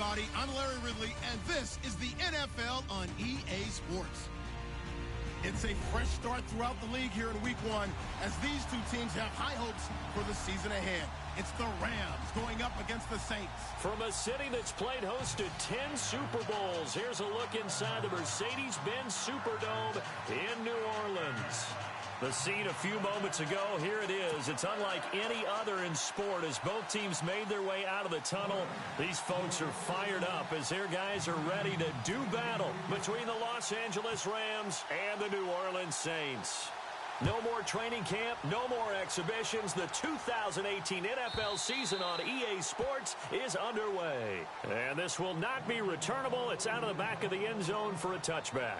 everybody. I'm Larry Ridley, and this is the NFL on EA Sports. It's a fresh start throughout the league here in Week 1 as these two teams have high hopes for the season ahead. It's the Rams going up against the Saints. From a city that's played host to 10 Super Bowls, here's a look inside the Mercedes-Benz Superdome in New Orleans. The scene a few moments ago, here it is. It's unlike any other in sport as both teams made their way out of the tunnel. These folks are fired up as their guys are ready to do battle between the Los Angeles Rams and the New Orleans Saints. No more training camp, no more exhibitions. The 2018 NFL season on EA Sports is underway. And this will not be returnable. It's out of the back of the end zone for a touchback.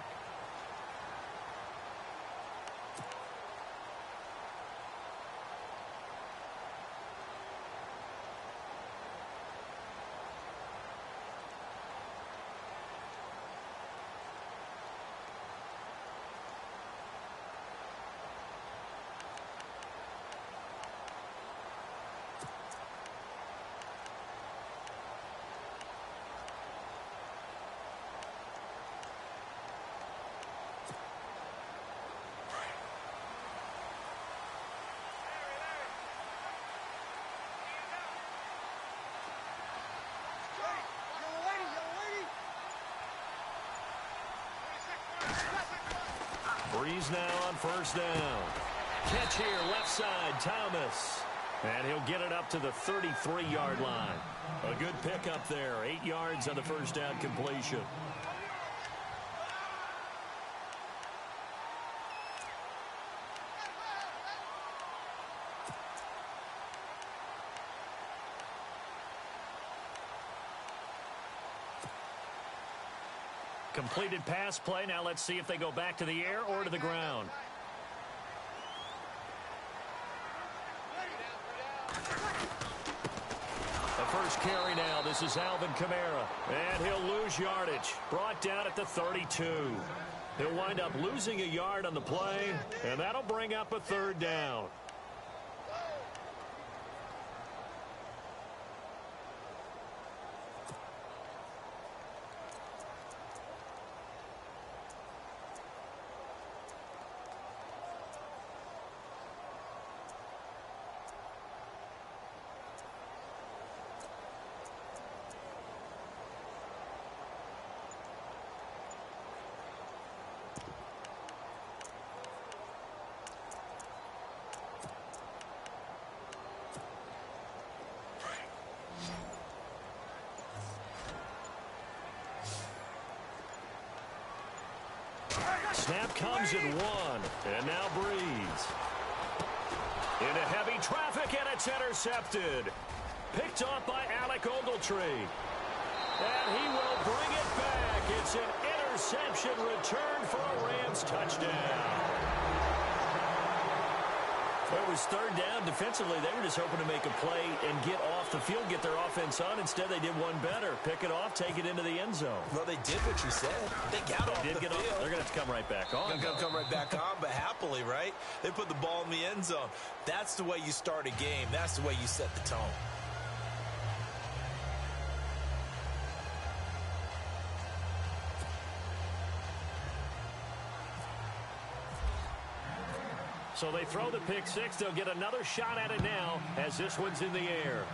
Breeze now on first down. Catch here, left side, Thomas. And he'll get it up to the 33-yard line. A good pickup there, 8 yards on the first down completion. Completed pass play. Now let's see if they go back to the air or to the ground. The first carry now. This is Alvin Kamara. And he'll lose yardage. Brought down at the 32. He'll wind up losing a yard on the play, and that'll bring up a third down. Snap comes at 1, and now Breeze. Into heavy traffic, and it's intercepted. Picked off by Alec Ogletree. And he will bring it back. It's an interception return for a Rams touchdown. It was third down. Defensively, they were just hoping to make a play and get off the field, get their offense on. Instead, they did one better. Pick it off, take it into the end zone. Well, they did what you said. They got off the field. They're going to have to come right back on. They're going to come right back on, but happily, right? They put the ball in the end zone. That's the way you start a game. That's the way you set the tone. So they throw the pick six. They'll get another shot at it now as this one's in the air.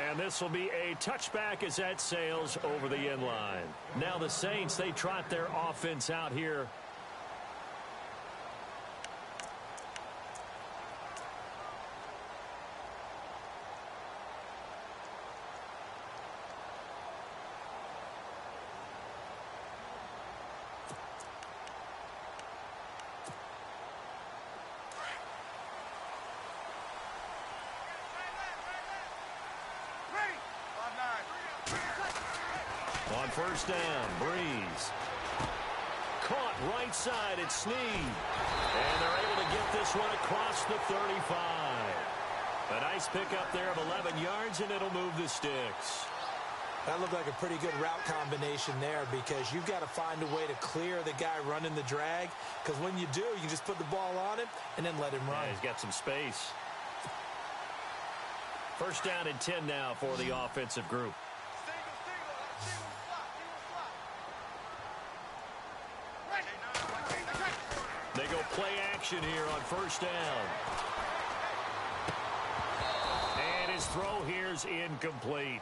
And this will be a touchback as that sails over the end line. Now the Saints, they trot their offense out here. On first down, Breeze. Caught right side at Snead. And they're able to get this one across the 35. A nice pickup there of 11 yards, and it'll move the sticks. That looked like a pretty good route combination there because you've got to find a way to clear the guy running the drag, because when you do, you can just put the ball on him and then let him run. Yeah, he's got some space. First down and 10 now for the offensive group. They go play action here on first down. And his throw here's incomplete.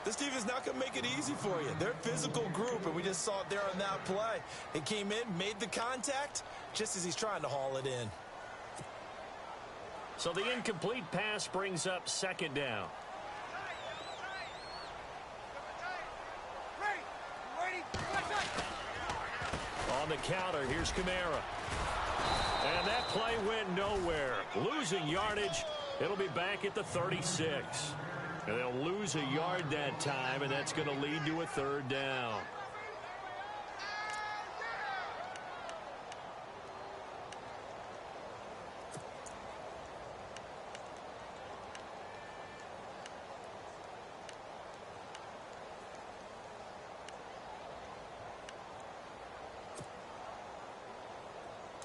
This team is not going to make it easy for you. They're a physical group, and we just saw it there on that play. He came in, made the contact, just as he's trying to haul it in. So the incomplete pass brings up second down. On the counter, here's Kamara. And that play went nowhere. Losing yardage. It'll be back at the 36. And they'll lose a yard that time, and that's going to lead to a third down.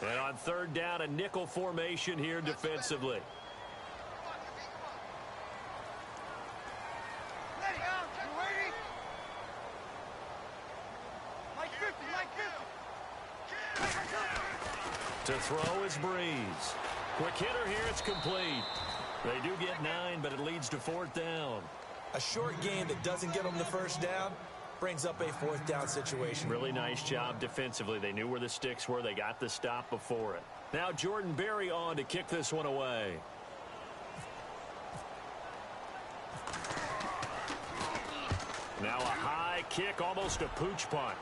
And on third down, a nickel formation here defensively. To throw is Breeze. Quick hitter here, it's complete. They do get 9, but it leads to fourth down. A short game that doesn't get them the first down brings up a fourth down situation. Really nice job defensively. They knew where the sticks were. They got the stop before it. Now Jordan Berry on to kick this one away. Now a high kick, almost a pooch punt.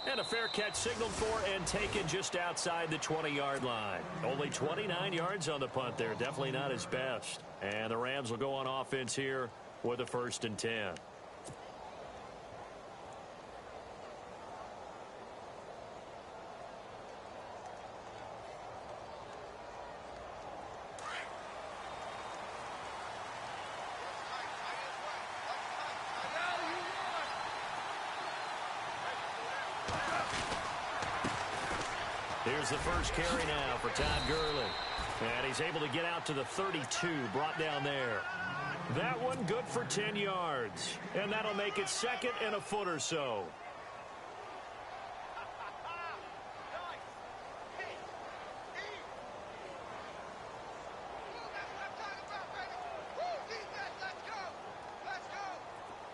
And a fair catch signaled for and taken just outside the 20-yard line. Only 29 yards on the punt there. Definitely not his best. And the Rams will go on offense here with a 1st and 10. Here's the first carry now for Todd Gurley. And he's able to get out to the 32, brought down there. That one good for 10 yards. And that'll make it 2nd and a foot or so.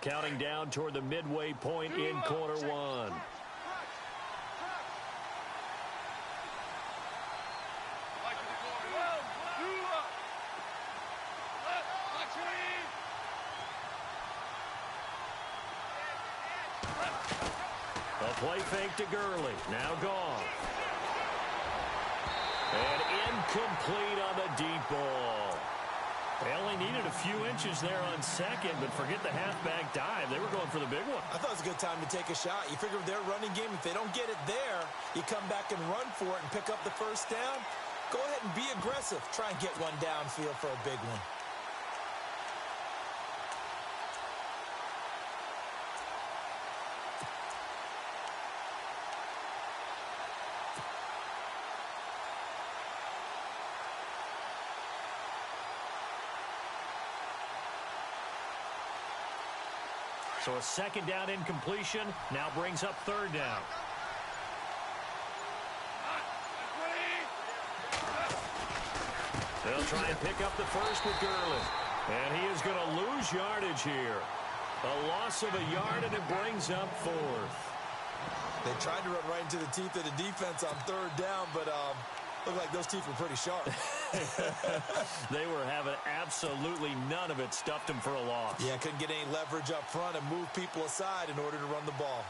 Counting down toward the midway point in quarter one. Play fake to Gurley. Now gone. And incomplete on the deep ball. They only needed a few inches there on second, but forget the halfback dive. They were going for the big one. I thought it was a good time to take a shot. You figure with their running game, if they don't get it there, you come back and run for it and pick up the first down. Go ahead and be aggressive. Try and get one downfield for a big one. So a 2nd down incompletion now brings up 3rd down. They'll try and pick up the first with Gurley. And he is going to lose yardage here. A loss of a yard, and it brings up 4th. They tried to run right into the teeth of the defense on 3rd down, but looked like those teeth were pretty sharp. They were having absolutely none of it. Stuffed them for a loss. Yeah, couldn't get any leverage up front and move people aside in order to run the ball.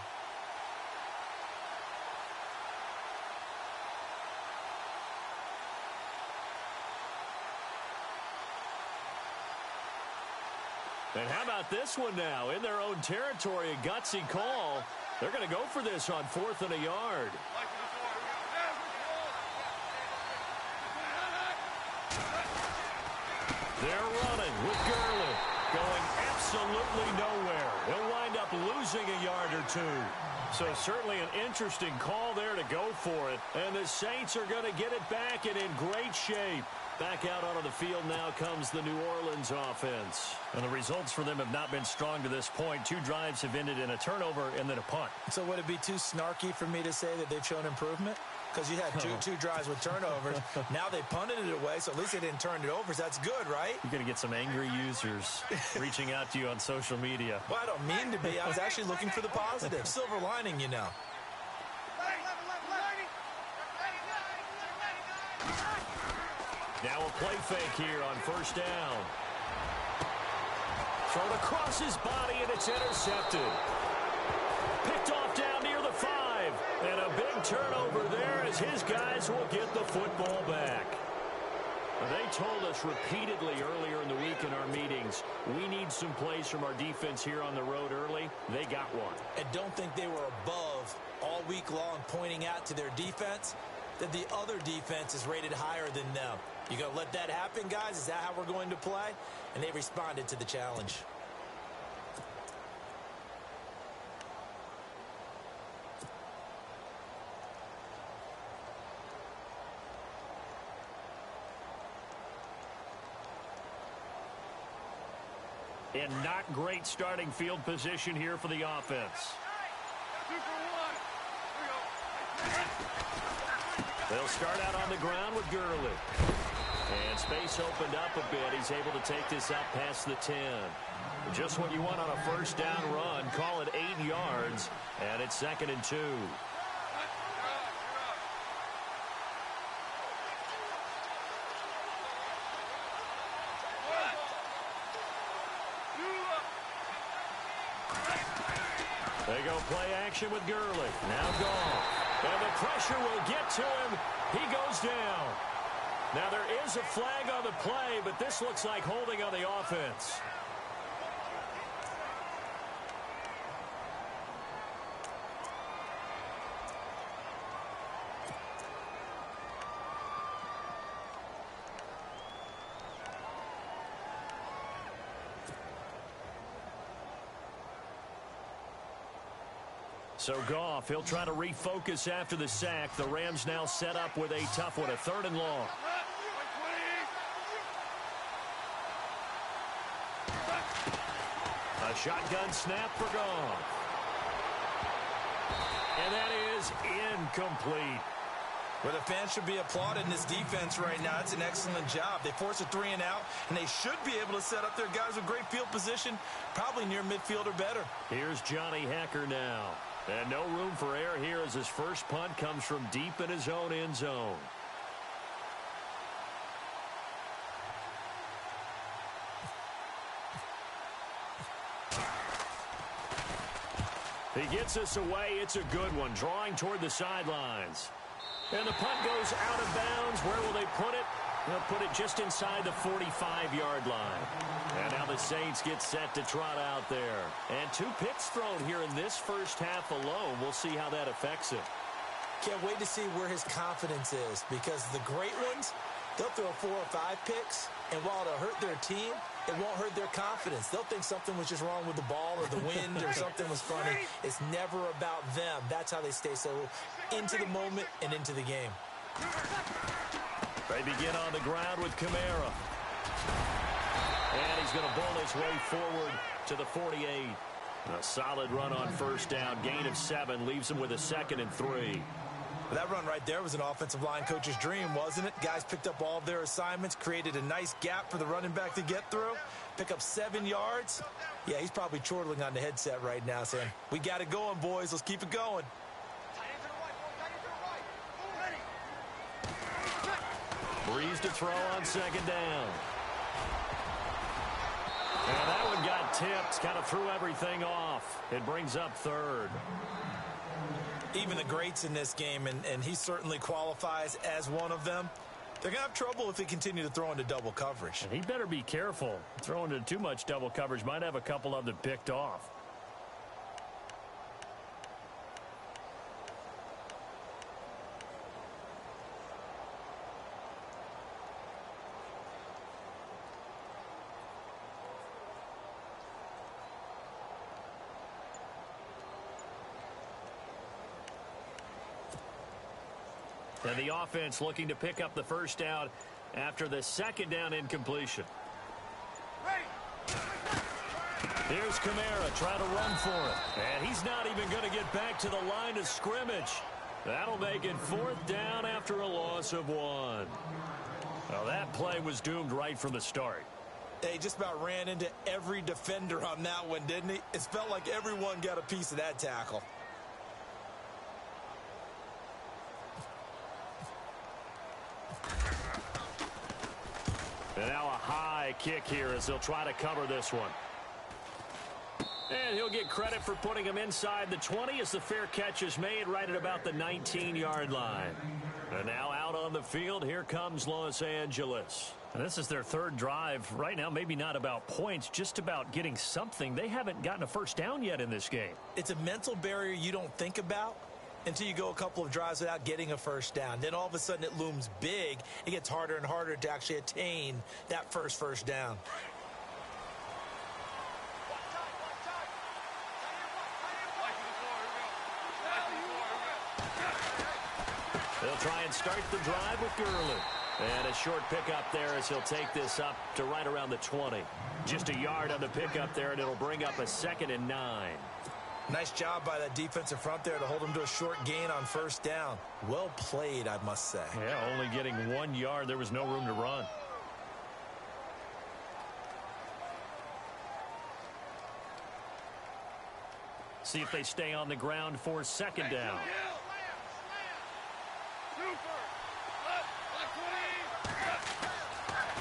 And how about this one now? In their own territory, a gutsy call. They're going to go for this on 4th and a yard. They're running with Gurley, going absolutely nowhere. He'll wind up losing a yard or 2. So certainly an interesting call there to go for it. And the Saints are going to get it back and in great shape. Back out onto the field now comes the New Orleans offense. And the results for them have not been strong to this point. 2 drives have ended in a turnover and then a punt. So would it be too snarky for me to say that they've shown improvement? Because you had two drives with turnovers. Now they punted it away, so at least they didn't turn it over. So that's good, right? You're going to get some angry users reaching out to you on social media. Well, I don't mean to be. I was actually looking for the positive. Silver lining, you know. Now a play fake here on first down. Thrown across his body, and it's intercepted. Picked off down near the 5. And a big turnover there as his guys will get the football back. They told us repeatedly earlier in the week in our meetings, we need some plays from our defense here on the road early. They got one. And don't think they were above all week long pointing out to their defense that the other defense is rated higher than them. You going to let that happen, guys? Is that how we're going to play? And they responded to the challenge. And not great starting field position here for the offense. They'll start out on the ground with Gurley. And space opened up a bit. He's able to take this out past the 10. Just what you want on a first down run. Call it 8 yards. And it's 2nd and 2. They go play action with Gurley. Now gone. And the pressure will get to him. He goes down. Now there is a flag on the play, but this looks like holding on the offense. So Goff, he'll try to refocus after the sack. The Rams now set up with a tough one, a 3rd and long. A shotgun snap for Goff. And that is incomplete. Well, the fans should be applauding this defense right now. It's an excellent job. They force a 3 and out, and they should be able to set up their guys with great field position, probably near midfield or better. Here's Johnny Hacker now. And no room for error here as his first punt comes from deep in his own end zone. He gets us away. It's a good one, drawing toward the sidelines. And the punt goes out of bounds. Where will they put it? They'll put it just inside the 45-yard line. And now the Saints get set to trot out there. And 2 picks thrown here in this first half alone. We'll see how that affects him. Can't wait to see where his confidence is, because the great ones, they'll throw 4 or 5 picks, and while it'll hurt their team, it won't hurt their confidence. They'll think something was just wrong with the ball or the wind or something was funny. It's never about them. That's how they stay so into the moment and into the game. They begin on the ground with Kamara. And he's going to bowl his way forward to the 48. A solid run on first down. Gain of 7 leaves him with a 2nd and 3. That run right there was an offensive line coach's dream, wasn't it? Guys picked up all of their assignments, created a nice gap for the running back to get through, pick up 7 yards. Yeah, he's probably chortling on the headset right now saying, we got it going, boys. Let's keep it going. Breeze to throw on 2nd down. And that one got tipped, kind of threw everything off. It brings up 3rd. Even the greats in this game, and he certainly qualifies as one of them, they're going to have trouble if they continue to throw into double coverage. And he better be careful. Throwing into too much double coverage might have a couple of them picked off. And the offense looking to pick up the first down after the second down incompletion. Here's Kamara trying to run for it. And he's not even going to get back to the line of scrimmage. That'll make it 4th down after a loss of 1. Well, that play was doomed right from the start. He just about ran into every defender on that one, didn't he? It felt like everyone got a piece of that tackle. And now a high kick here as they'll try to cover this one. And he'll get credit for putting him inside the 20 as the fair catch is made right at about the 19-yard line. And now out on the field, here comes Los Angeles. And this is their 3rd drive. Right now, maybe not about points, just about getting something. They haven't gotten a first down yet in this game. It's a mental barrier you don't think about until you go a couple of drives without getting a first down. Then all of a sudden it looms big. It gets harder and harder to actually attain that first down. They'll try and start the drive with Gurley. And a short pickup there as he'll take this up to right around the 20. Just a yard on the pickup there, and it'll bring up a 2nd and 9. Nice job by that defensive front there to hold him to a short gain on first down. Well played, I must say. Yeah, only getting 1 yard. There was no room to run. See if they stay on the ground for 2nd down.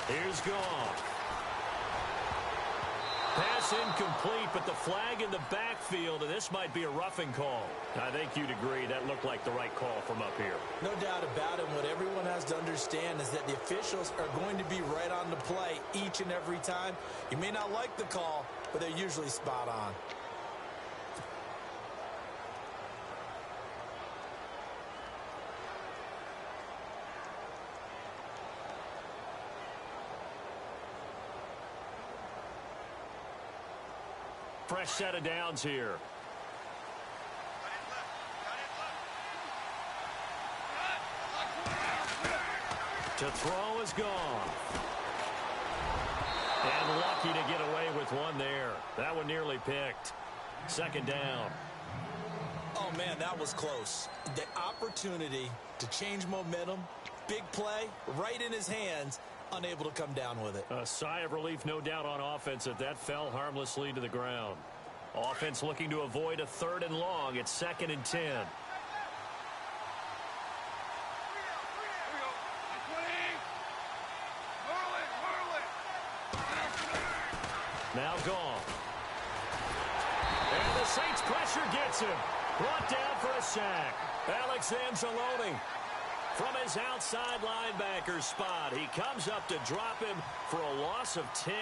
Here's Goff. Pass incomplete, but the flag in the backfield, and this might be a roughing call. I think you'd agree that looked like the right call from up here. No doubt about it. What everyone has to understand is that the officials are going to be right on the play each and every time. You may not like the call, but they're usually spot on. Fresh set of downs here. To throw is gone. And lucky to get away with one there. That one nearly picked. 2nd down. Oh, man, that was close. The opportunity to change momentum, big play, right in his hands, unable to come down with it. A sigh of relief, no doubt, on offense that fell harmlessly to the ground. Offense looking to avoid a 3rd and long. It's 2nd and 10. Now gone. And the Saints pressure gets him. Brought down for a sack. Alex Anzalone from his outside linebacker spot. He comes up to drop him for a loss of 10.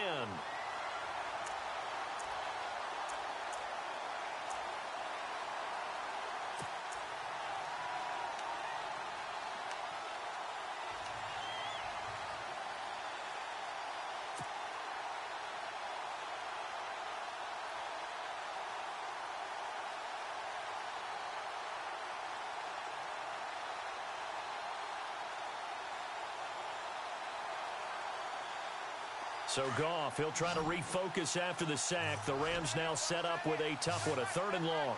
So Goff, he'll try to refocus after the sack. The Rams now set up with a tough one, a 3rd and long.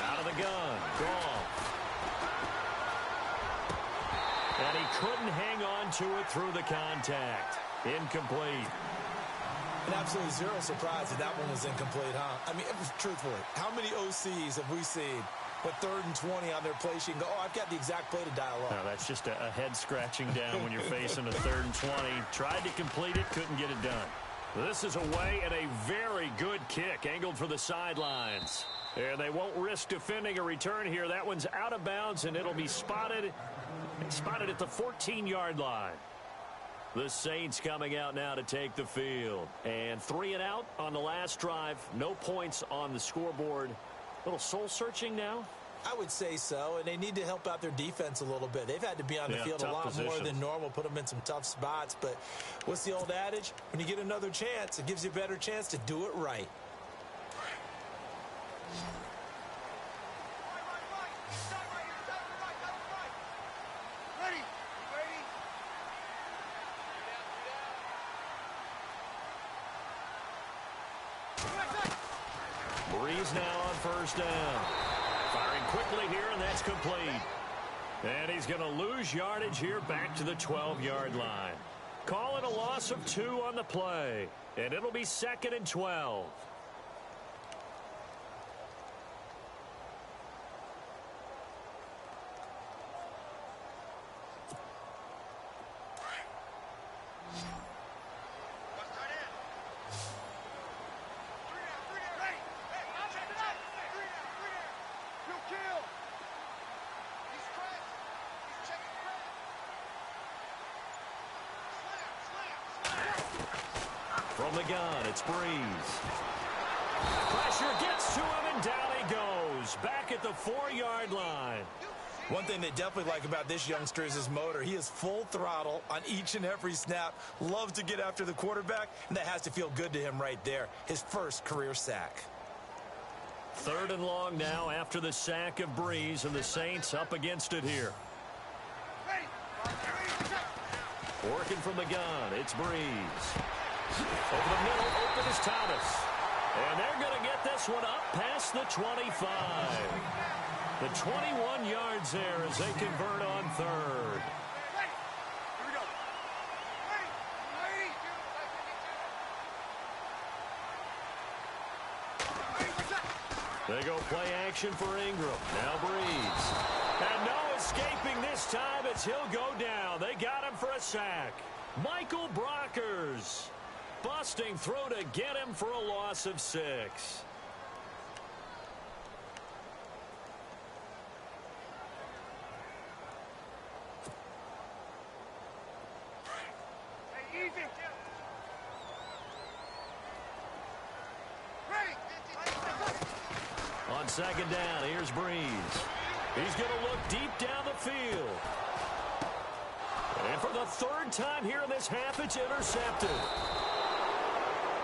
Out of the gun, Goff. And he couldn't hang on to it through the contact. Incomplete. And absolutely zero surprise that one was incomplete, huh? I mean, truthfully, how many OCs have we seen with 3rd and 20 on their play sheet and go, oh, I've got the exact play to dial up? No, that's just a head scratching down when you're facing a 3rd and 20. Tried to complete it, couldn't get it done. This is away and a very good kick angled for the sidelines. And they won't risk defending a return here. That one's out of bounds, and it'll be spotted at the 14-yard line. The Saints coming out now to take the field. And 3 and out on the last drive. No points on the scoreboard. A little soul-searching now? I would say so, and they need to help out their defense a little bit. They've had to be on the field a lot more than normal, put them in some tough spots. But what's the old adage? When you get another chance, it gives you a better chance to do it right. Breeze now on first down. Firing quickly here, and that's complete. And he's going to lose yardage here back to the 12-yard line. Call it a loss of 2 on the play. And it'll be 2nd and 12. From the gun, it's Breeze. Pressure gets to him, and down he goes. Back at the 4-yard line. One thing they definitely like about this youngster is his motor. He is full throttle on each and every snap. Loves to get after the quarterback, and that has to feel good to him right there. His first career sack. 3rd and long now after the sack of Breeze, and the Saints up against it here. Working from the gun, it's Breeze. Over the middle, open is Thomas. And they're going to get this one up past the 25. The 21 yards there as they convert on 3rd. They go play action for Ingram. Now Breeze. And no escaping this time as he'll go down. They got him for a sack. Michael Brockers. Busting through to get him for a loss of 6. On 2nd down, here's Breeze. He's going to look deep down the field. And for the 3rd time here in this half, it's intercepted.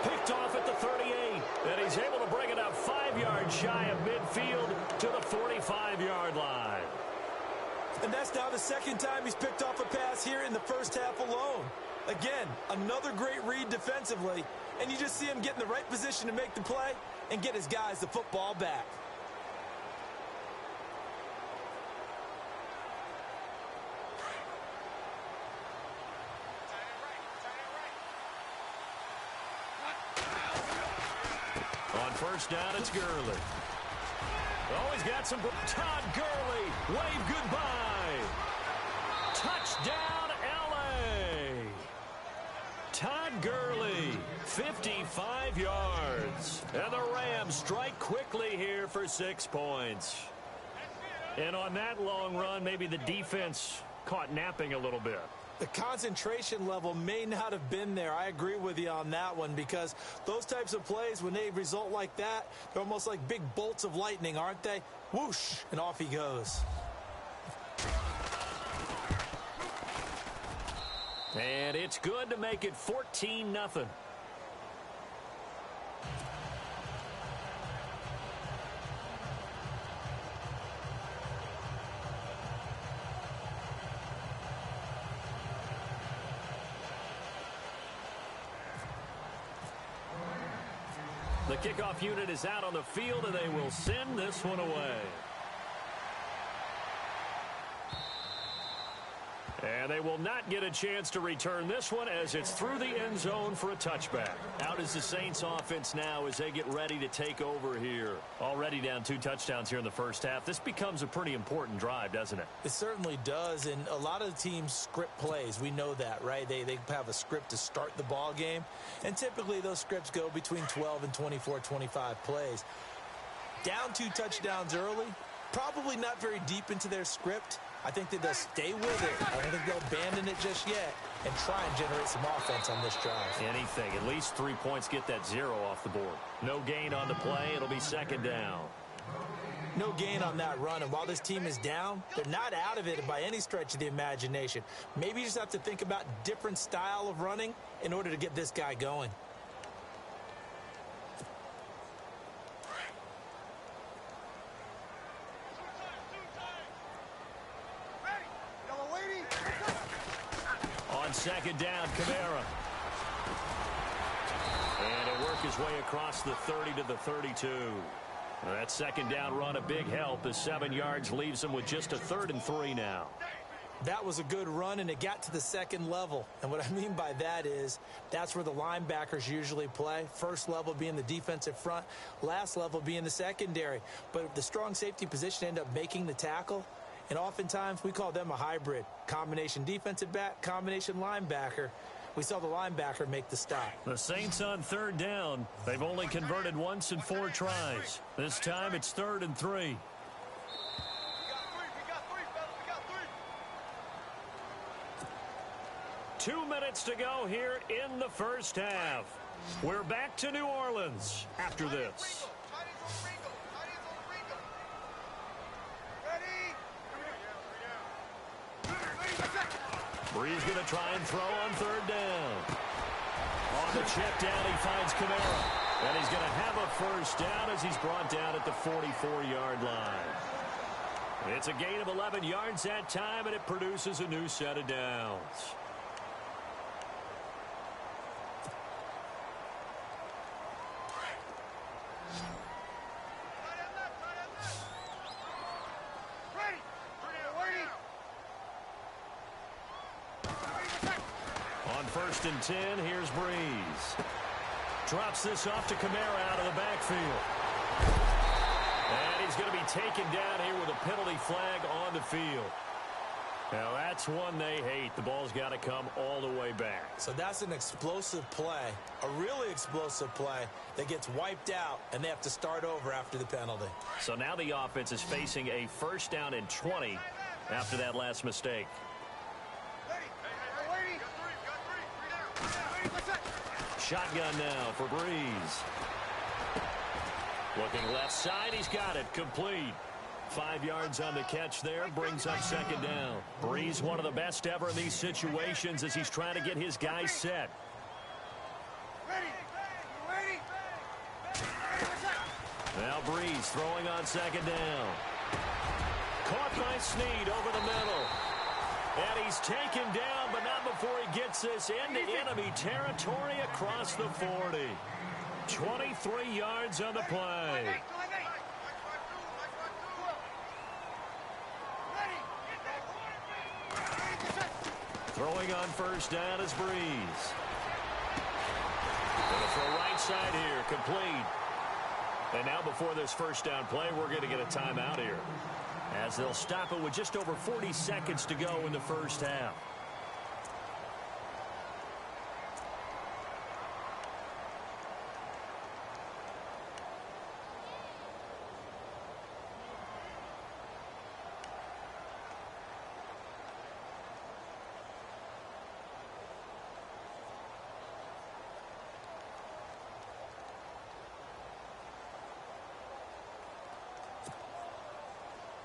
Picked off at the 38, and he's able to bring it up 5 yards shy of midfield to the 45-yard line. And that's now the 2nd time he's picked off a pass here in the first half alone. Again, another great read defensively, and you just see him get in the right position to make the play and get his guys the football back. On first down, it's Gurley. Oh, he's got some... Todd Gurley, wave goodbye. Touchdown, L.A. Todd Gurley, 55 yards. And the Rams strike quickly here for 6 points. And on that long run, maybe the defense caught napping a little bit. The concentration level may not have been there. I agree with you on that one, because those types of plays, when they result like that, they're almost like big bolts of lightning, aren't they? Whoosh, and off he goes. And it's good to make it 14-0. The kickoff unit is out on the field, and they will send this one away. And they will not get a chance to return this one as it's through the end zone for a touchback. Out is the Saints offense now as they get ready to take over here. Already down 2 touchdowns here in the first half. This becomes a pretty important drive, doesn't it? It certainly does, and a lot of the teams script plays. We know that, right? They have a script to start the ball game, and typically those scripts go between 12 and 24, 25 plays. Down 2 touchdowns early, probably not very deep into their script. I think that they'll stay with it. I don't think they'll abandon it just yet and try and generate some offense on this drive. Anything. At least 3 points, get that 0 off the board. No gain on the play. It'll be 2nd down. No gain on that run, and while this team is down, they're not out of it by any stretch of the imagination. Maybe you just have to think about different style of running in order to get this guy going. On 2nd down, Kamara. And he'll work his way across the 30 to the 32. That second down run, a big help. The 7 yards leaves them with just a 3rd and 3 now. That was a good run, and it got to the second level. And what I mean by that is that's where the linebackers usually play. First level being the defensive front, last level being the secondary. But the strong safety position ended up making the tackle, and oftentimes we call them a hybrid. Combination defensive back, combination linebacker. We saw the linebacker make the stop. The Saints on 3rd down. They've only converted once in 4 tries. This time it's 3rd and 3. 2 minutes to go here in the first half. We're back to New Orleans after this. Brees going to try and throw on 3rd down. On the check down, he finds Kamara. And he's going to have a first down as he's brought down at the 44-yard line. It's a gain of 11 yards that time, and it produces a new set of downs. On 1st and 10, here's Brees. Drops this off to Kamara out of the backfield. And he's going to be taken down here with a penalty flag on the field. Now, that's one they hate. The ball's got to come all the way back. So that's an explosive play, a really explosive play that gets wiped out, and they have to start over after the penalty. So now the offense is facing a 1st down and 20 after that last mistake. Shotgun now for Brees. Looking left side, he's got it, complete. 5 yards on the catch there, brings up 2nd down. Brees, one of the best ever in these situations as he's trying to get his guys set. Now Brees throwing on 2nd down. Caught by Snead over the middle. And he's taken down, but not before he gets this into enemy territory across the 40. 23 yards on the play. Throwing on 1st down is Brees. Gonna throw right side here, complete. And now before this 1st down play, we're going to get a timeout here, as they'll stop it with just over 40 seconds to go in the first half.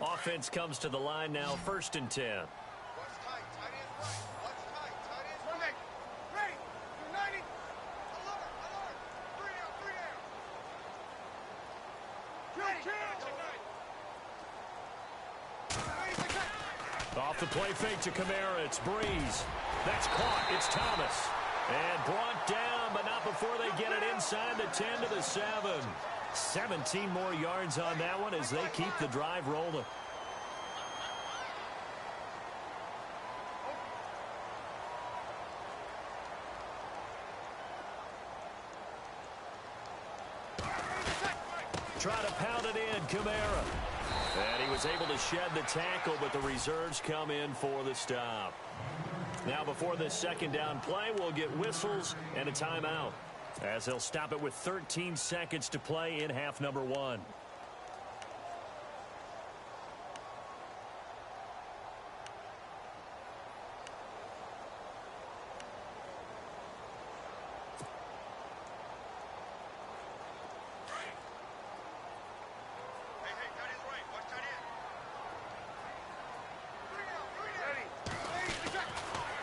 Offense comes to the line now, 1st and 10. Off the play fake to Kamara, it's Brees. That's caught, it's Thomas. And brought down, but not before they get it inside the 10 to the 7. 17 more yards on that one as they keep the drive rolling. Try to pound it in, Kamara. And he was able to shed the tackle, but the reserves come in for the stop. Now before this 2nd down play, we'll get whistles and a timeout, as they'll stop it with 13 seconds to play in half number 1.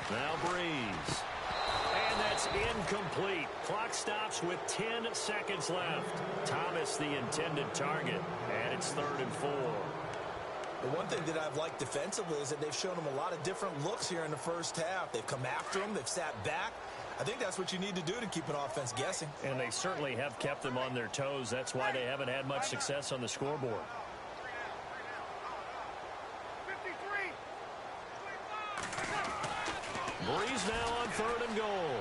Now Brees. And that's incomplete. Clock stops with 10 seconds left. Thomas the intended target. And it's 3rd and 4. The one thing that I've liked defensively is that they've shown them a lot of different looks here in the first half. They've come after him. They've sat back. I think that's what you need to do to keep an offense guessing. And they certainly have kept them on their toes. That's why they haven't had much success on the scoreboard. Breeze now on 3rd and goal.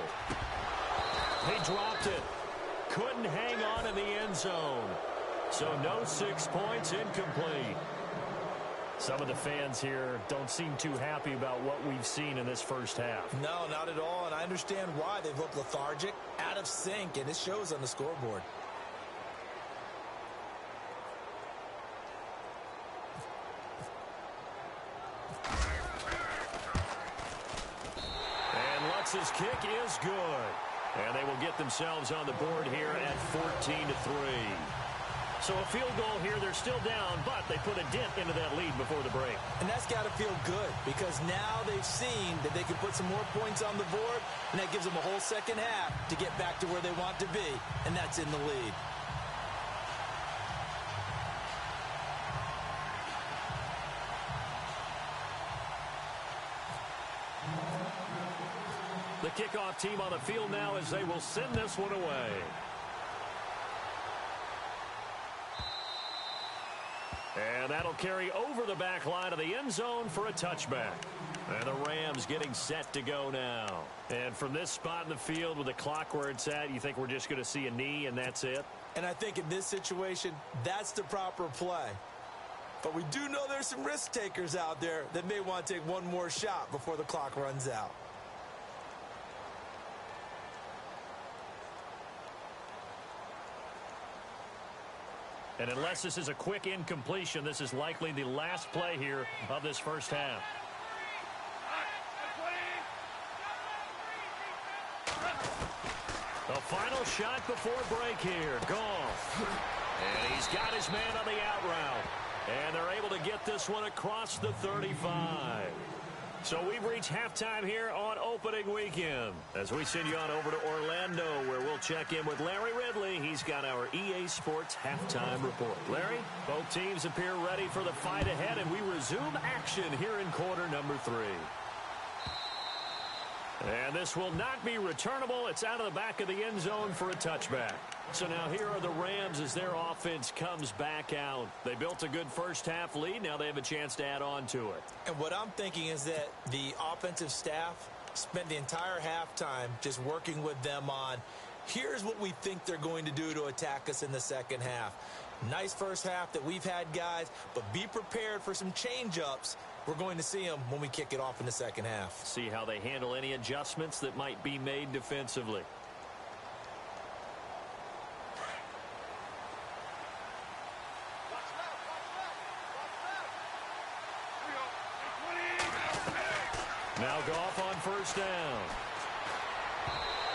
He dropped it. Couldn't hang on in the end zone. So no 6 points, incomplete. Some of the fans here don't seem too happy about what we've seen in this first half. No, not at all, and I understand why. They've looked lethargic, out of sync, and it shows on the scoreboard. And Lutz's kick is good. And they will get themselves on the board here at 14-3. So a field goal here, they're still down, but they put a dent into that lead before the break. And that's got to feel good because now they've seen that they can put some more points on the board, and that gives them a whole second half to get back to where they want to be, and that's in the lead. The kickoff team on the field now as they will send this one away. And that'll carry over the back line of the end zone for a touchback. And the Rams getting set to go now. And from this spot in the field with the clock where it's at, you think we're just going to see a knee and that's it? And I think in this situation, that's the proper play. But we do know there's some risk takers out there that may want to take one more shot before the clock runs out. And unless this is a quick incompletion, this is likely the last play here of this first half. The final shot before break here. Goff. And he's got his man on the out route. And they're able to get this one across the 35. So we've reached halftime here on opening weekend as we send you on over to Orlando where we'll check in with Larry Ridley. He's got our EA Sports halftime report. Larry, both teams appear ready for the fight ahead, and we resume action here in quarter number 3. And this will not be returnable. It's out of the back of the end zone for a touchback. So now here are the Rams as their offense comes back out. They built a good first half lead. Now they have a chance to add on to it. And what I'm thinking is that the offensive staff spent the entire halftime just working with them on, here's what we think they're going to do to attack us in the second half. Nice first half that we've had, guys, but be prepared for some change-ups. We're going to see them when we kick it off in the second half. See how they handle any adjustments that might be made defensively. Now Goff on first down.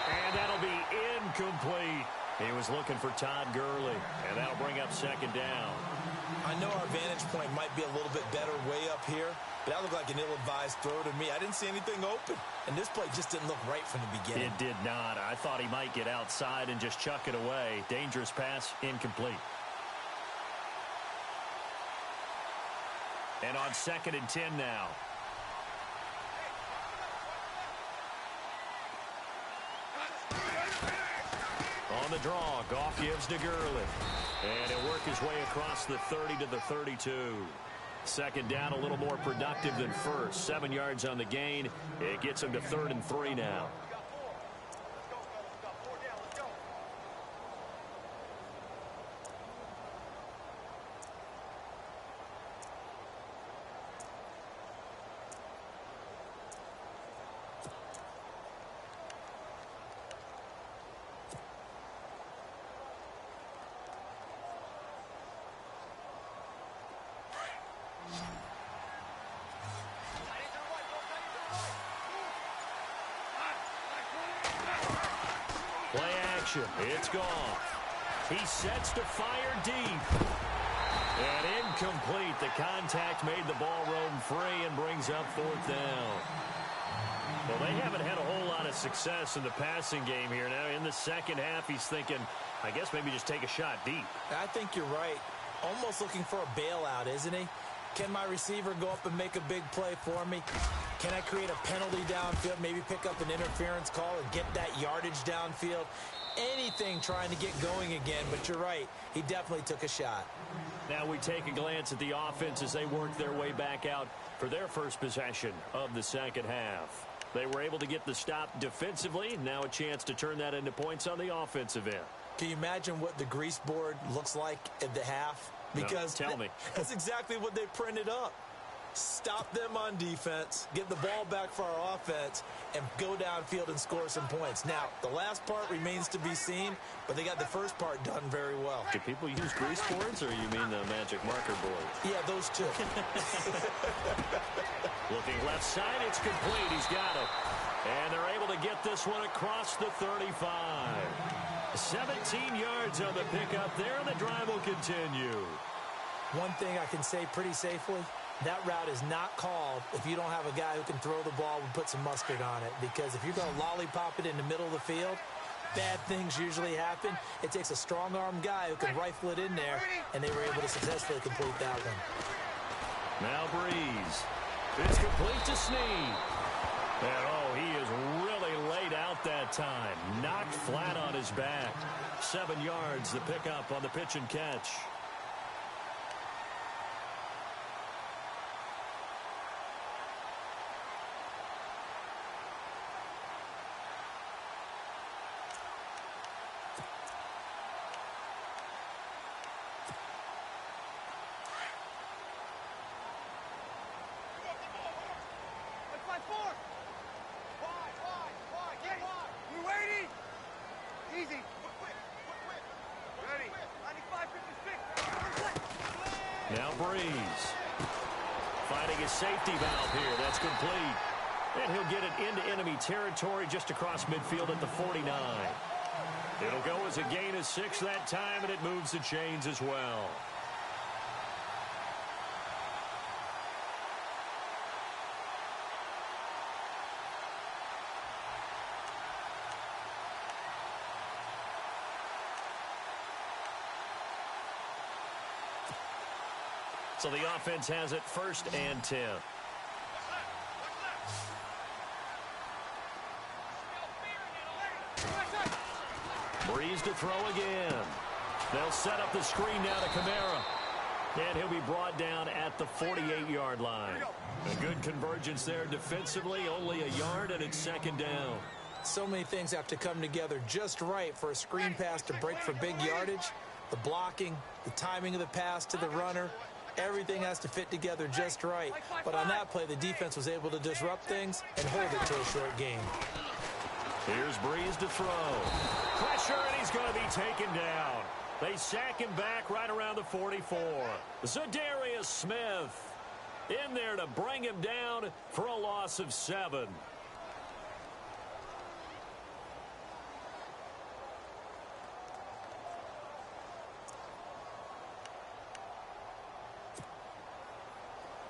And that'll be incomplete. He was looking for Todd Gurley, and that'll bring up second down. I know our vantage point might be a little bit better way up here, but that looked like an ill-advised throw to me. I didn't see anything open, and this play just didn't look right from the beginning. It did not. I thought he might get outside and just chuck it away. Dangerous pass, incomplete. And on 2nd and 10 now. On the draw, Goff gives to Gurley. And he'll work his way across the 30 to the 32. Second down, a little more productive than first. 7 yards on the gain. It gets him to 3rd and 3 now. Play action. It's Goff. He sets to fire deep. And incomplete. The contact made the ball roam free and brings up 4th down. Well, they haven't had a whole lot of success in the passing game here. Now, in the second half, he's thinking, I guess maybe just take a shot deep. I think you're right. Almost looking for a bailout, isn't he? Can my receiver go up and make a big play for me? Can I create a penalty downfield, maybe pick up an interference call and get that yardage downfield? Anything trying to get going again, but you're right. He definitely took a shot. Now we take a glance at the offense as they work their way back out for their first possession of the second half. They were able to get the stop defensively. Now a chance to turn that into points on the offensive end. Can you imagine what the grease board looks like at the half? Because no, tell me. That's exactly what they printed up. Stop them on defense, get the ball back for our offense, and go downfield and score some points. Now, the last part remains to be seen, but they got the first part done very well. Do people use grease boards, or you mean the magic marker board? Yeah, those two. Looking left side, it's complete. He's got it. And they're able to get this one across the 35. 17 yards on the pickup there, and the drive will continue. One thing I can say pretty safely, that route is not called if you don't have a guy who can throw the ball and put some mustard on it. Because if you're going to lollipop it in the middle of the field, bad things usually happen. It takes a strong-arm guy who can rifle it in there, and they were able to successfully complete that one. Now Breeze. It's complete to Snead. And, oh, he is really laid out that time. Knocked flat on his back. 7 yards, the pickup on the pitch and catch. Now Breeze. Finding his safety valve here. That's complete. And he'll get it into enemy territory just across midfield at the 49. It'll go as a gain of 6 that time, and it moves the chains as well. So the offense has it 1st and 10. Breeze to throw again. They'll set up the screen now to Kamara. And he'll be brought down at the 48-yard line. A good convergence there defensively, only a yard, and it's 2nd down. So many things have to come together just right for a screen pass to break for big yardage. The blocking, the timing of the pass to the runner, everything has to fit together just right. But on that play, the defense was able to disrupt things and hold it to a short game. Here's Breeze to throw. Pressure, and he's going to be taken down. They sack him back right around the 44. Zadarius Smith in there to bring him down for a loss of 7.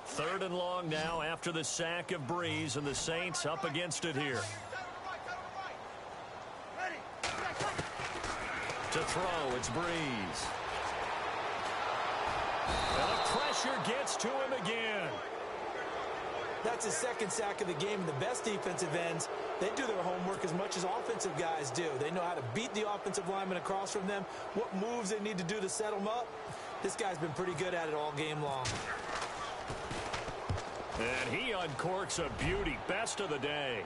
Third and long now after the sack of Breeze, and the Saints up against it here. To throw, it's Breeze. And the pressure gets to him again. That's his 2nd sack of the game. And the best defensive ends, they do their homework as much as offensive guys do. They know how to beat the offensive lineman across from them, what moves they need to do to set them up. This guy's been pretty good at it all game long. And he uncorks a beauty. Best of the day.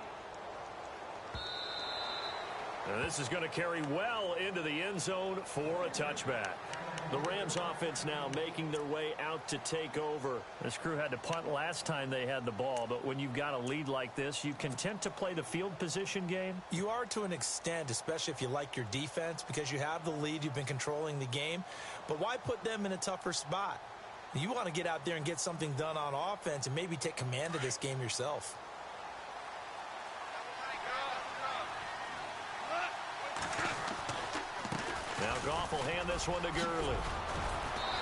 And this is going to carry well into the end zone for a touchback. The Rams offense now making their way out to take over. This crew had to punt last time they had the ball, but when you've got a lead like this, you content to play the field position game? You are to an extent, especially if you like your defense, because you have the lead, you've been controlling the game. But why put them in a tougher spot? You want to get out there and get something done on offense and maybe take command of this game yourself. Now Goff will hand this one to Gurley.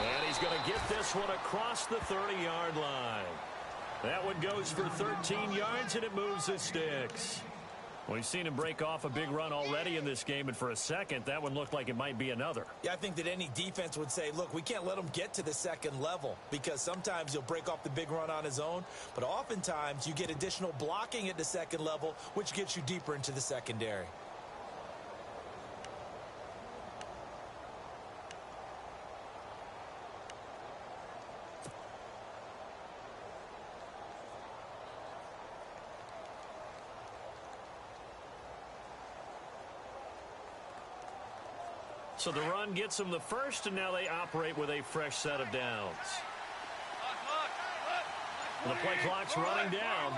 And he's going to get this one across the 30-yard line. That one goes for 13 yards, and it moves the sticks. We've seen him break off a big run already in this game, and for a second, that one looked like it might be another. Yeah, I think that any defense would say, look, we can't let him get to the second level, because sometimes he'll break off the big run on his own, but oftentimes you get additional blocking at the second level, which gets you deeper into the secondary. So the run gets them the first, and now they operate with a fresh set of downs. And the play clock's running down.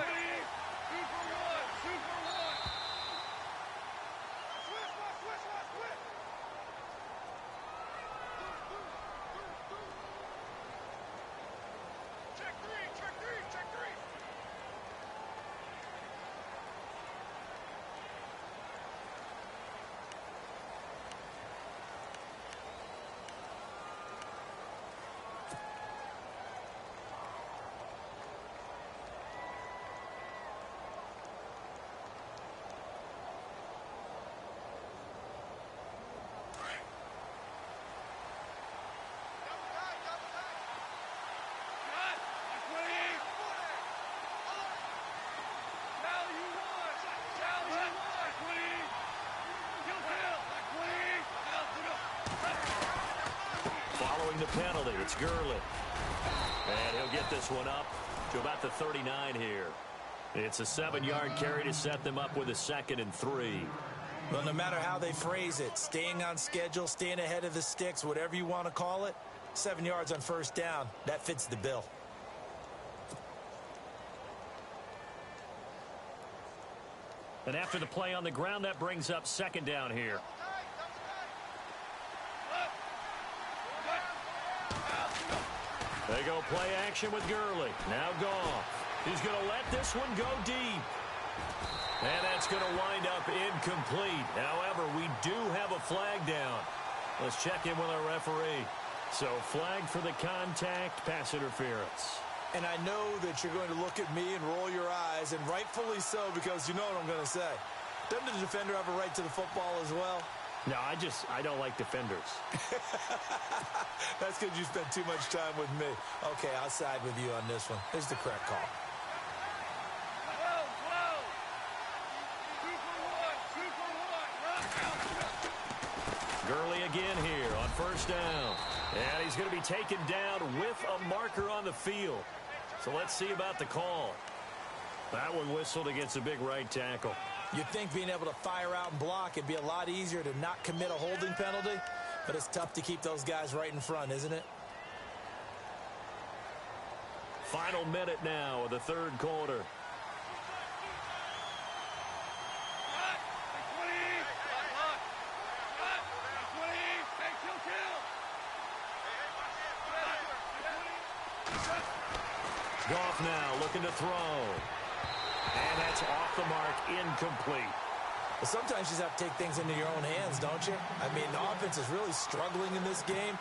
Following the penalty, it's Gurley. And he'll get this one up to about the 39 here. It's a 7-yard carry to set them up with a 2nd and 3. Well, no matter how they phrase it, staying on schedule, staying ahead of the sticks, whatever you want to call it, 7 yards on first down, that fits the bill. And after the play on the ground, that brings up 2nd down here. They go play action with Gurley. Now Goff. He's going to let this one go deep. And that's going to wind up incomplete. However, we do have a flag down. Let's check in with our referee. So flag for the contact, pass interference. And I know that you're going to look at me and roll your eyes, and rightfully so, because you know what I'm going to say. Doesn't the defender have a right to the football as well? No, I don't like defenders. That's because you spent too much time with me. Okay, I'll side with you on this one. Here's the correct call. Gurley again here on first down. And he's going to be taken down with a marker on the field. So let's see about the call. That one whistled against a big right tackle. You'd think being able to fire out and block, it'd be a lot easier to not commit a holding penalty, but it's tough to keep those guys right in front, isn't it? Final minute now of the third quarter. Goff now looking to throw. And that's off the mark, incomplete. Well, sometimes you just have to take things into your own hands, don't you? I mean, the offense is really struggling in this game.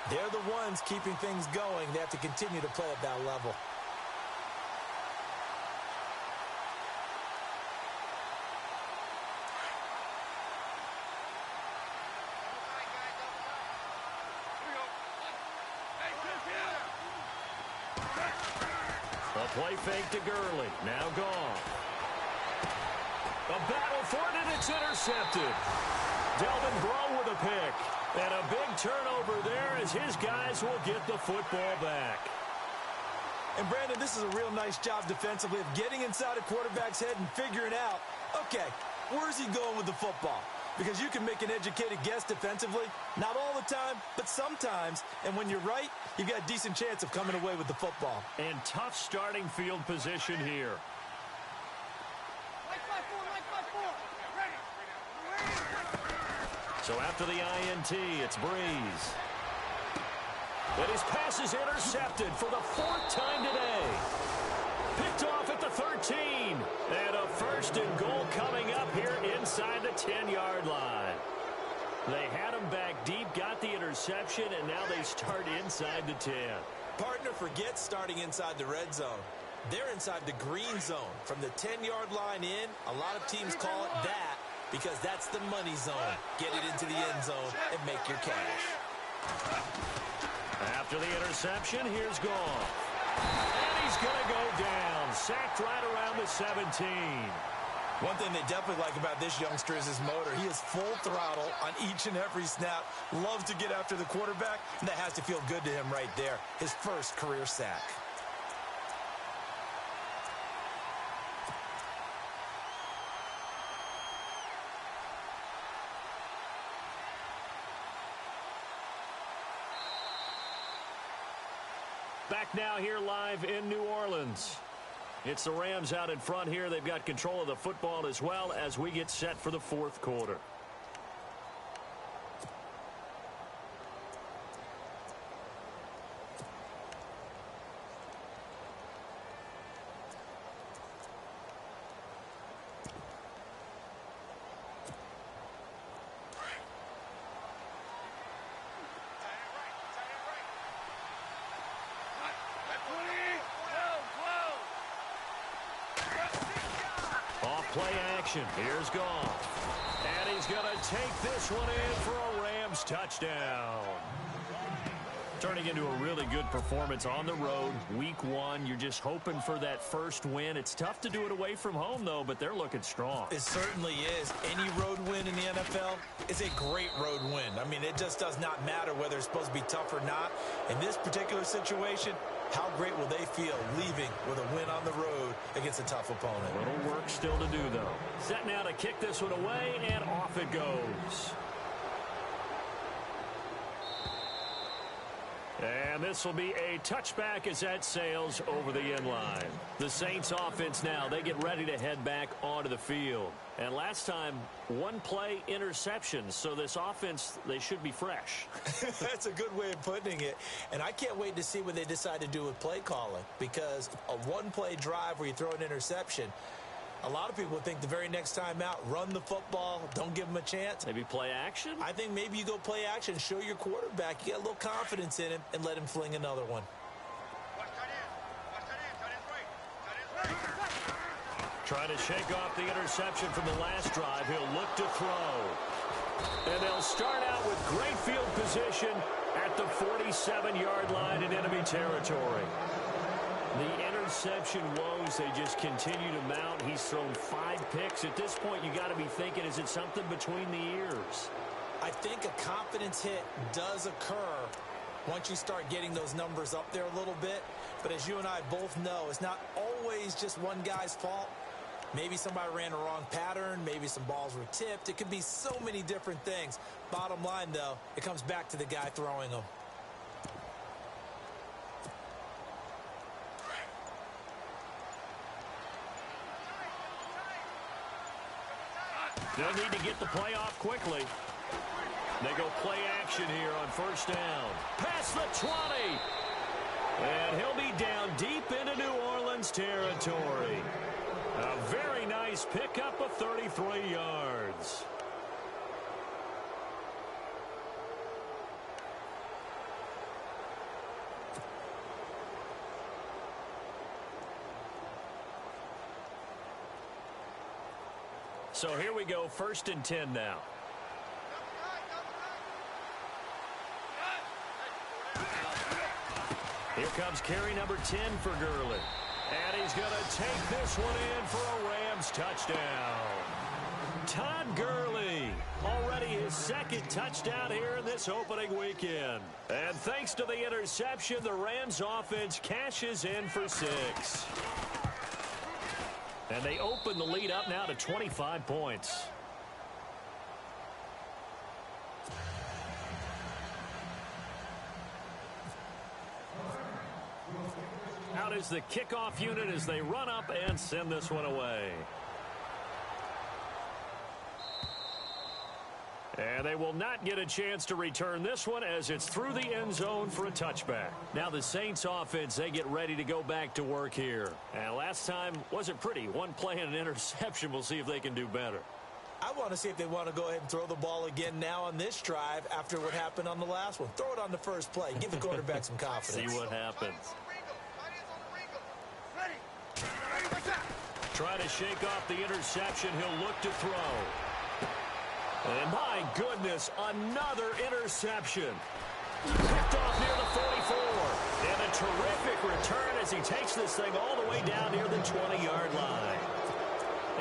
They're the ones keeping things going. They have to continue to play at that level. A play fake to Gurley. Now gone. A battle for it, and it's intercepted. Delvin Breaux with a pick. And a big turnover there as his guys will get the football back. And, Brandon, this is a real nice job defensively of getting inside a quarterback's head and figuring out, okay, where's he going with the football? Because you can make an educated guess defensively. Not all the time, but sometimes. And when you're right, you've got a decent chance of coming away with the football. And tough starting field position here. So after the INT, it's Breeze. And his pass is intercepted for the 4th time today. Picked off at the 13. And a 1st and goal coming up here inside the 10-yard line. They had him back deep, got the interception, and now they start inside the 10. Partner, forget starting inside the red zone. They're inside the green zone. From the 10-yard line in, a lot of teams call it that because that's the money zone. Get it into the end zone and make your cash. After the interception, here's Goff. And he's going to go down. Sacked right around the 17. One thing they definitely like about this youngster is his motor. He is full throttle on each and every snap. Loves to get after the quarterback, and that has to feel good to him right there. His first career sack. Back now here live in New Orleans. It's the Rams out in front here. They've got control of the football as well as we get set for the fourth quarter. Play action. Here's Goff. And he's going to take this one in for a Rams touchdown. Turning into a really good performance on the road. Week 1, you're just hoping for that first win. It's tough to do it away from home, though, but they're looking strong. It certainly is. Any road win in the NFL is a great road win. I mean, it just does not matter whether it's supposed to be tough or not. In this particular situation, how great will they feel leaving with a win on the road against a tough opponent? A little work still to do, though. Set now to kick this one away, and off it goes. And this will be a touchback as that sails over the end line. The Saints offense now, they get ready to head back onto the field. And last time, one play interceptions. So this offense, they should be fresh. That's a good way of putting it. And I can't wait to see what they decide to do with play calling. Because a one-play drive where you throw an interception, a lot of people think the very next time out, run the football, don't give them a chance. Maybe play action? I think maybe you go play action, show your quarterback, you get a little confidence in him, and let him fling another one. Try to shake off the interception from the last drive. He'll look to throw. And they'll start out with great field position at the 47-yard line in enemy territory. The interception woes, they just continue to mount. He's thrown 5 picks. At this point, you got to be thinking, is it something between the ears? I think a confidence hit does occur once you start getting those numbers up there a little bit. But as you and I both know, it's not always just one guy's fault. Maybe somebody ran a wrong pattern. Maybe some balls were tipped. It could be so many different things. Bottom line, though, it comes back to the guy throwing them. They'll need to get the play off quickly. They go play action here on first down. Past the 20. And he'll be down deep into New Orleans territory. A very nice pickup of 33 yards. So here we go, 1st and 10 now. Here comes carry number 10 for Gurley. And he's going to take this one in for a Rams touchdown. Todd Gurley, already his 2nd touchdown here in this opening weekend. And thanks to the interception, the Rams offense cashes in for 6. And they open the lead up now to 25 points. Out is the kickoff unit as they run up and send this one away. And they will not get a chance to return this one as it's through the end zone for a touchback. Now the Saints offense, they get ready to go back to work here. And last time wasn't pretty. One play and an interception. We'll see if they can do better. I want to see if they want to go ahead and throw the ball again now on this drive after what happened on the last one. Throw it on the first play. Give the quarterback some confidence. See what happens. Try to shake off the interception. He'll look to throw. And my goodness, another interception. Picked off near the 44. And a terrific return as he takes this thing all the way down near the 20-yard line.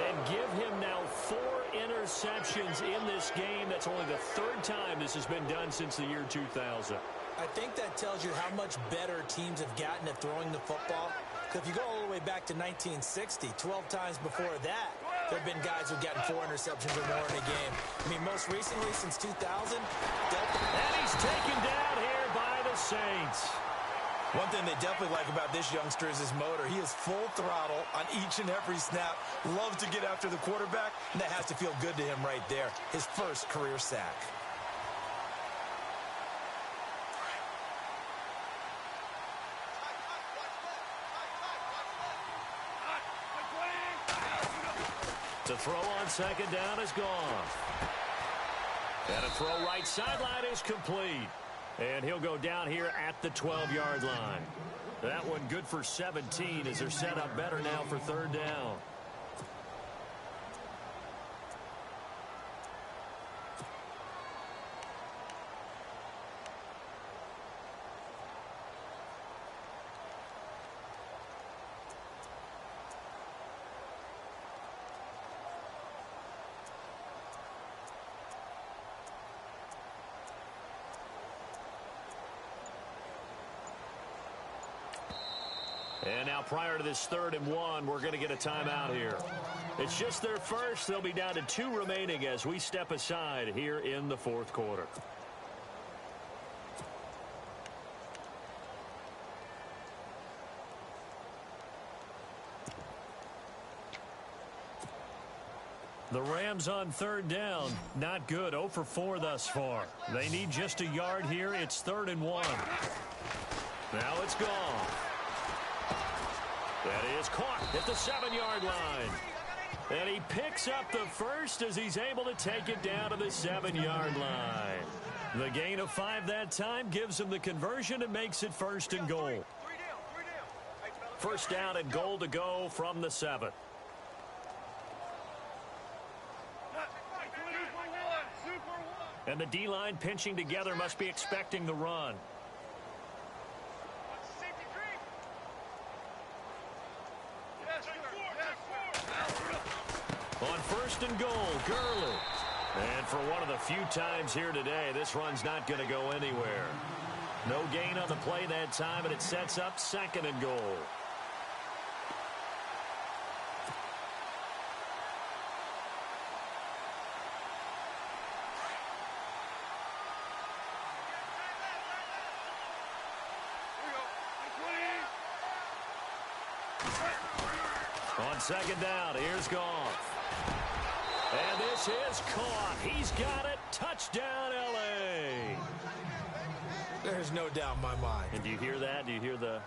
And give him now 4 interceptions in this game. That's only the 3rd time this has been done since the year 2000. I think that tells you how much better teams have gotten at throwing the football. Because if you go all the way back to 1960, 12 times before that, there have been guys who've gotten 4 interceptions or more in a game. I mean, most recently, since 2000, and he's taken down here by the Saints. One thing they definitely like about this youngster is his motor. He is full throttle on each and every snap. Loves to get after the quarterback, and that has to feel good to him right there. His first career sack. The throw on second down is gone. And a throw right sideline is complete. And he'll go down here at the 12-yard line. That one good for 17 as they're set up better now for 3rd down. And now prior to this 3rd and 1, we're going to get a timeout here. It's just their first. They'll be down to 2 remaining as we step aside here in the 4th quarter. The Rams on 3rd down. Not good. 0 for 4 thus far. They need just a yard here. It's 3rd and 1. Now it's gone. That is caught at the 7-yard line. And he picks up the first as he's able to take it down to the 7-yard line. The gain of 5 that time gives him the conversion and makes it 1st and goal. 1st down and goal to go from the 7. And the D-line pinching together must be expecting the run. On 1st and goal, Gurley. And for one of the few times here today, this run's not going to go anywhere. No gain on the play that time, and it sets up 2nd and goal. On 2nd down, here's Goff. And this is caught. He's got it. Touchdown, L.A. There's no doubt in my mind. And do you hear that? Do you hear the...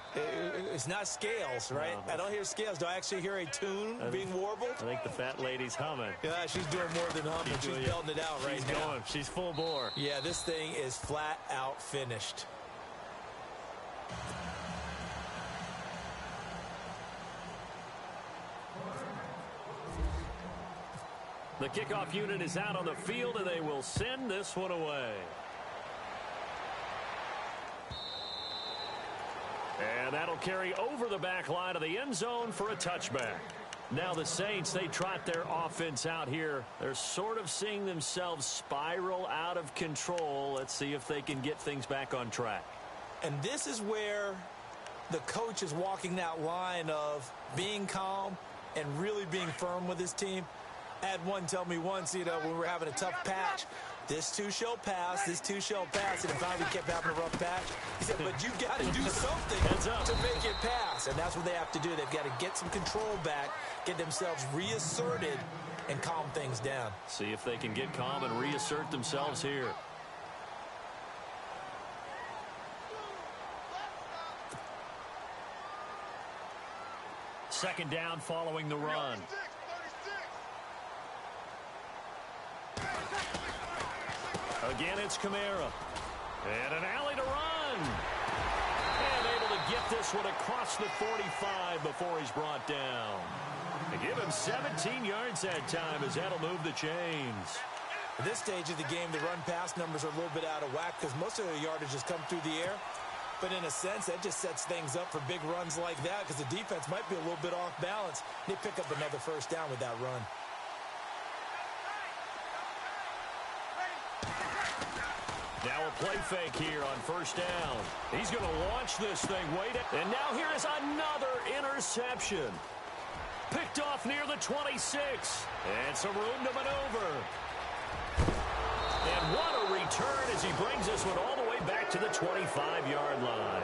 It's not scales, right? No. I don't hear scales. Do I actually hear a tune being warbled? I think the fat lady's humming. Yeah, she's doing more than humming. She's belting it out right now. She's going. She's full bore. Yeah, this thing is flat out finished. The kickoff unit is out on the field, and they will send this one away. And that'll carry over the back line of the end zone for a touchback. Now the Saints, they trot their offense out here. They're sort of seeing themselves spiral out of control. Let's see if they can get things back on track. And this is where the coach is walking that line of being calm and really being firm with his team. I had one tell me once, when we were having a tough patch, this too shall pass, this too shall pass, and finally we kept having a rough patch. He said, but you got to do something to make it pass, and that's what they have to do. They've got to get some control back, get themselves reasserted, and calm things down. See if they can get calm and reassert themselves here. Second down following the run. Again, it's Kamara. And an alley to run. And able to get this one across the 45 before he's brought down. They give him him 17 yards that time, as that'll move the chains. At this stage of the game, the run-pass numbers are a little bit out of whack because most of their yardage has come through the air. But in a sense, that just sets things up for big runs like that because the defense might be a little bit off balance. They pick up another first down with that run. Now a play fake here on first down. He's going to launch this thing. And now here is another interception. Picked off near the 26. And some room to maneuver. And what a return as he brings this one all the way back to the 25-yard line.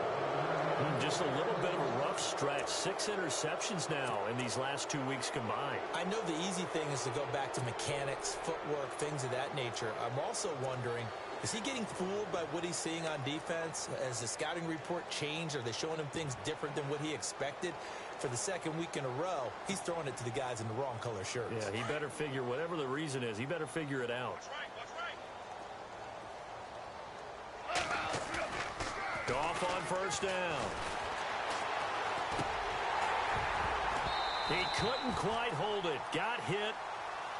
Just a little bit of a rough stretch. 6 interceptions now in these last 2 weeks combined. I know the easy thing is to go back to mechanics, footwork, things of that nature. I'm also wondering, is he getting fooled by what he's seeing on defense? Has the scouting report changed? Are they showing him things different than what he expected? For the second week in a row, he's throwing it to the guys in the wrong color shirts. Yeah, he better figure, whatever the reason is, he better figure it out. Goff on first down. He couldn't quite hold it. Got hit.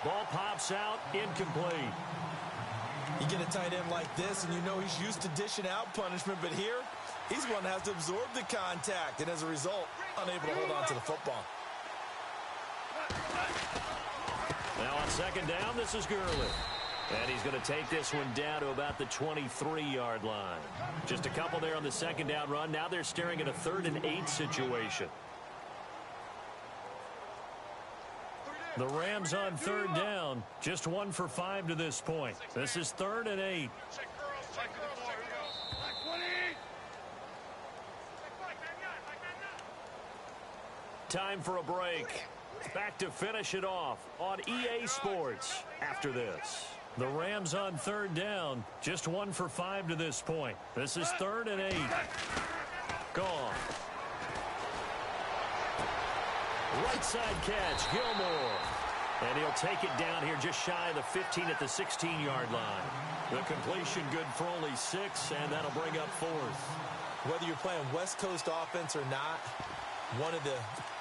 Ball pops out. Incomplete. You get a tight end like this, and you know he's used to dishing out punishment, but here, he's one that has to absorb the contact, and as a result, unable to hold on to the football. Now on second down, this is Gurley. And he's going to take this one down to about the 23-yard line. Just a couple there on the second down run. Now they're staring at a 3rd and 8 situation. The Rams on 3rd down. Just 1 for 5 to this point. This is 3rd and 8. Time for a break. Back to finish it off on EA Sports after this. The Rams on 3rd down. Just 1 for 5 to this point. This is 3rd and 8. Gone. Right side catch, Gilmore. And he'll take it down here just shy of the 15 at the 16-yard line. The completion good for only 6, and that'll bring up 4th. Whether you're playing West Coast offense or not, one of the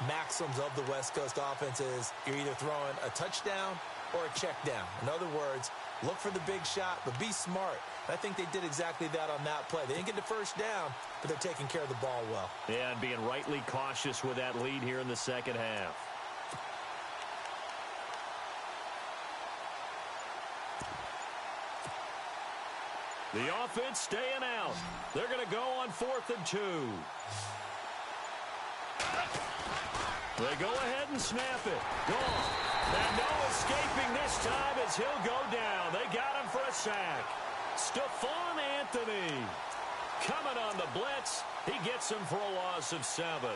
maxims of the West Coast offense is you're either throwing a touchdown or a check down. In other words, look for the big shot, but be smart. I think they did exactly that on that play. They didn't get the first down, but they're taking care of the ball well. Yeah, and being rightly cautious with that lead here in the second half. The offense staying out. They're going to go on 4th and 2. They go ahead and snap it. Gone. And no escaping this time as he'll go down. They got him for a sack. Stephon Anthony coming on the blitz. He gets him for a loss of 7.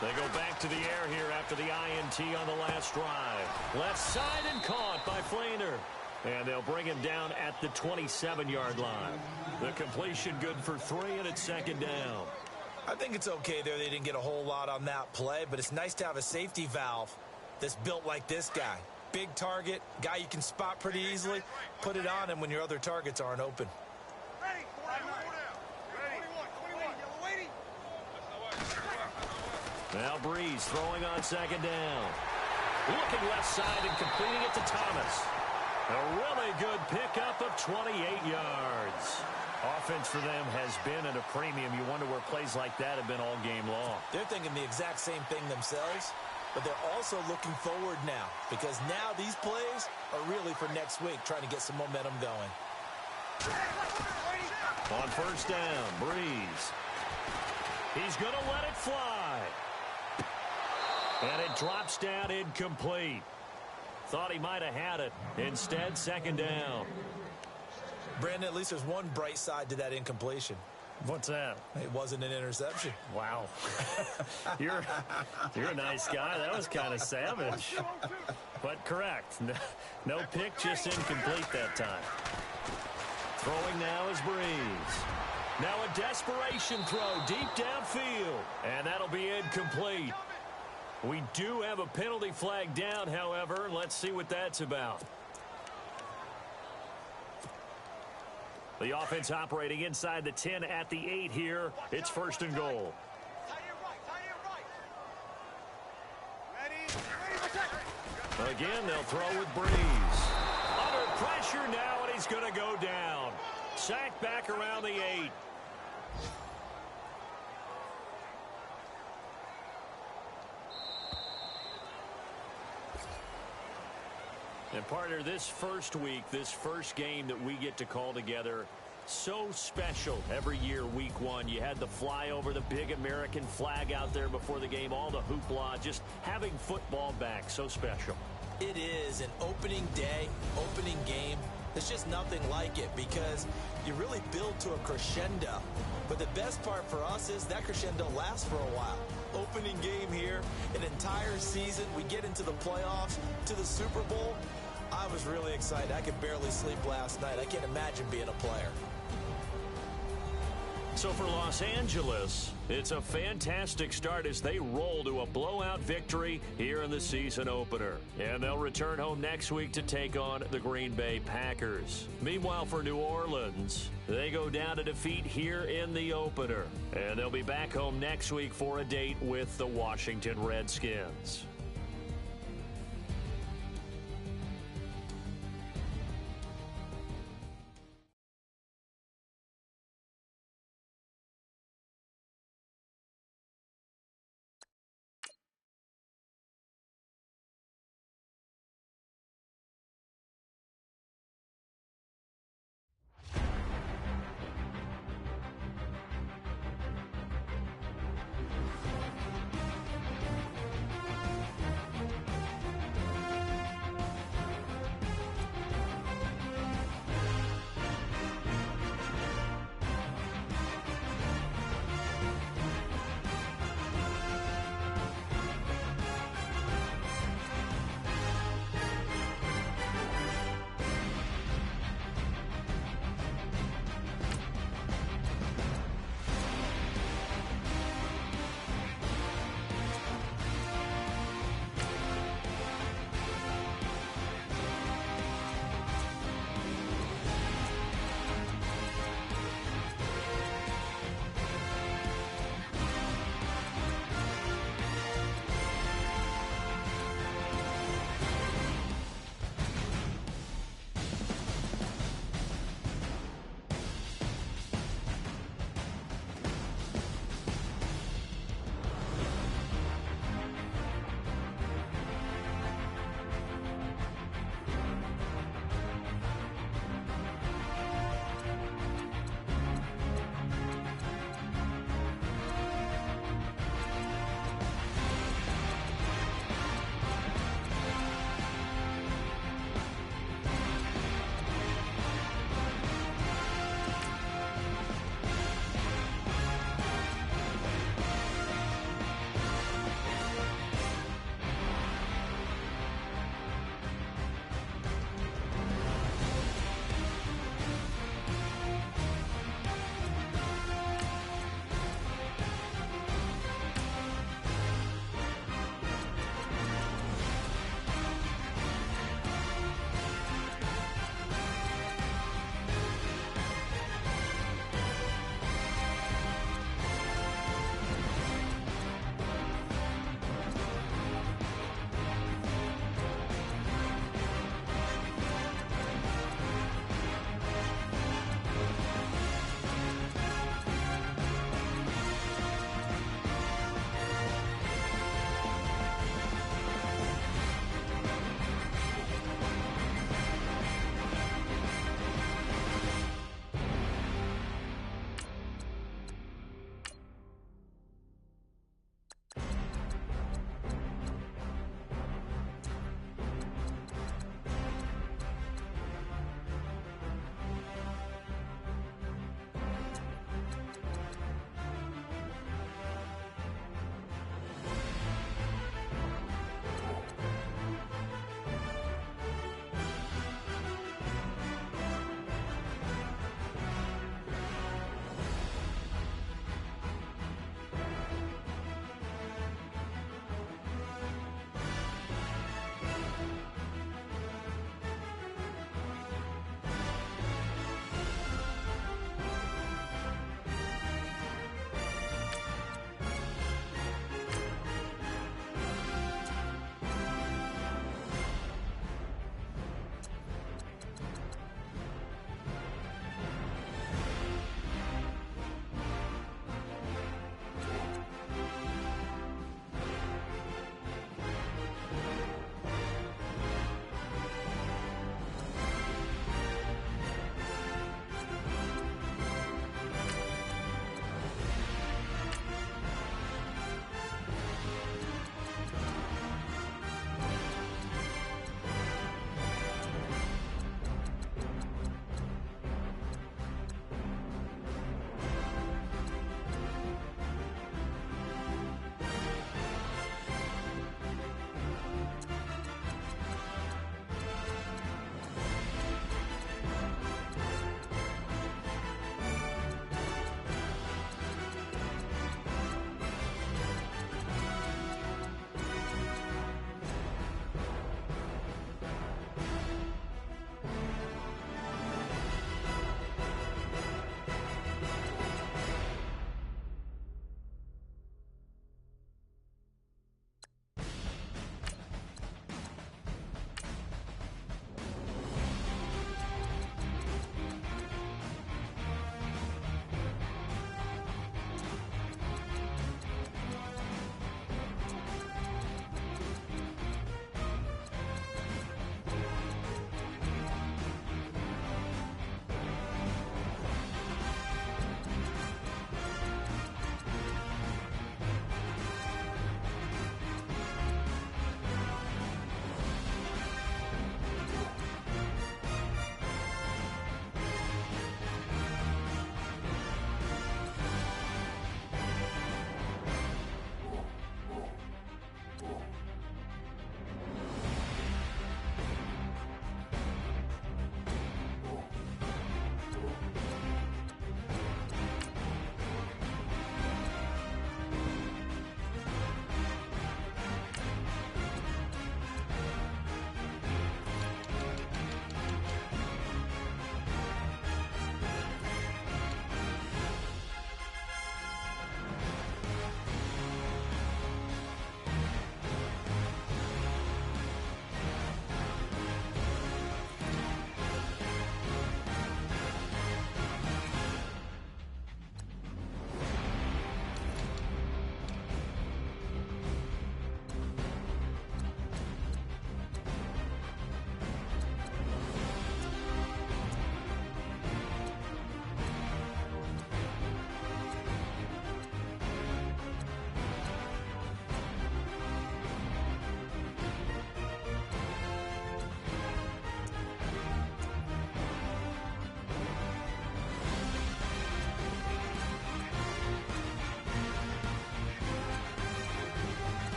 They go back to the air here after the INT on the last drive. Left side and caught by Flainer. And they'll bring him down at the 27-yard line. The completion good for 3, and it's 2nd down. I think it's okay there. They didn't get a whole lot on that play, but it's nice to have a safety valve that's built like this guy. Big target, guy you can spot pretty easily. Put it on him when your other targets aren't open. Now Breeze throwing on 2nd down. Looking left side and completing it to Thomas. A really good pickup of 28 yards. Offense for them has been at a premium. You wonder where plays like that have been all game long. They're thinking the exact same thing themselves, but they're also looking forward now because now these plays are really for next week, trying to get some momentum going. On first down, Breeze. He's going to let it fly. And it drops down incomplete. Thought he might have had it. Instead, 2nd down. Brandon, at least there's one bright side to that incompletion. What's that? It wasn't an interception. Wow. You're a nice guy. That was kind of savage. But correct. No pick, just incomplete that time. Throwing now is Breeze. Now a desperation throw deep downfield. And that'll be incomplete. We do have a penalty flag down, however. Let's see what that's about. The offense operating inside the 10 at the 8 here. It's 1st and goal. Again, they'll throw with Breeze. Under pressure now, and he's going to go down. Sacked back around the 8. And partner, this first week, this first game that we get to call together, so special every year, week 1. You had the flyover, the big American flag out there before the game, all the hoopla, just having football back, so special. It is an opening day, opening game. There's just nothing like it because you really build to a crescendo. But the best part for us is that crescendo lasts for a while. Opening game here, an entire season. We get into the playoffs, to the Super Bowl. I was really excited. I could barely sleep last night. I can't imagine being a player. So for Los Angeles, it's a fantastic start as they roll to a blowout victory here in the season opener. And they'll return home next week to take on the Green Bay Packers. Meanwhile, for New Orleans, they go down to defeat here in the opener. And they'll be back home next week for a date with the Washington Redskins.